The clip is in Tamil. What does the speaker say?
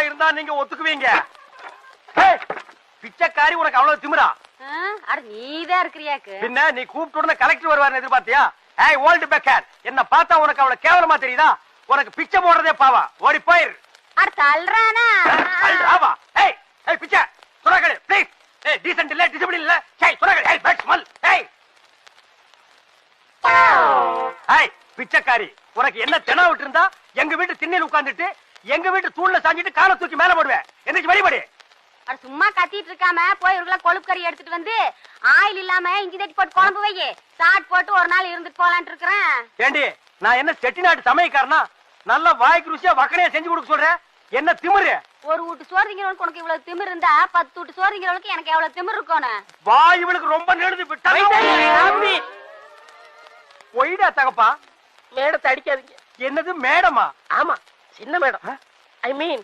இருந்தா நீங்க ஒத்துக்குவீங்க. பிச்சைக்காரி உனக்கு அவ்வளவு திமிரா? நீதான் இருக்கிறியாக்கு. பின்ன நீ கூப்பிட்டு உடனே கலெக்டர் வருவாருன்னு எதிர்பார்த்தியா? ஏய் ஓல்டு பேக்கர், என்ன பார்த்தா உனக்கு அவ்வளவு கேவலமா தெரியுதா? உனக்கு பிச்சை போடுறதே பாவா. ஓடி போயிரு. அட தள்ளுறானா? தள்ளுறாவா? ஏய் ஏய் பிச்சை சுரகடே ப்ளீஸ். ஏய் டீசன்ட் இல்ல, டிசிப்ளின் இல்ல. ஏய் சுரகடே, ஏய் பேட் ஸ்மெல். ஏய் ஏய் பிச்சைக்காரி, உனக்கு என்ன தெனா விட்டு இருந்தா எங்க வீட்டு திண்ணையில உட்கார்ந்துட்டு எங்க வீட்டு தூண்ல சாஞ்சிட்டு காலை தூக்கி மேல போடுவேன். எந்திரிச்சு வெளிப்படி. அட சும்மா கத்திட்டு இருக்காம போய் ஒரு கிலோ கொழுப்பு கறி எடுத்துட்டு வந்து ஆயில் இல்லாம இஞ்சி தட்டி போட்டு குழம்பு வை. சாட் போட்டு ஒரு நாள் இருந்துட்டு போலான்ட்டு இருக்கிறேன். ஏண்டி நான் என்ன செட்டிநாட்டு சமையக்காரனா? நல்ல வாய்க்கு ருசியா வக்கனையா செஞ்சு கொடுக்க சொல்றேன். என்ன திமிரு? ஒரு வீட்டு சோறு திங்கிறவனுக்கு உனக்கு இவ்வளவு திமிரு இருந்தா 10 வீட்டு சோறு திங்கிறவனுக்கு எனக்கு எவ்வளவு திமிரு இருக்கணும்? வாய் இவளுக்கு ரொம்ப நெடுது விட்டா. ஒய்டா தகப்பா. மேடத்தை அடிக்காதீங்க. என்னது மேடமா? ஆமா, சின்ன மேடம். ஐ மீன்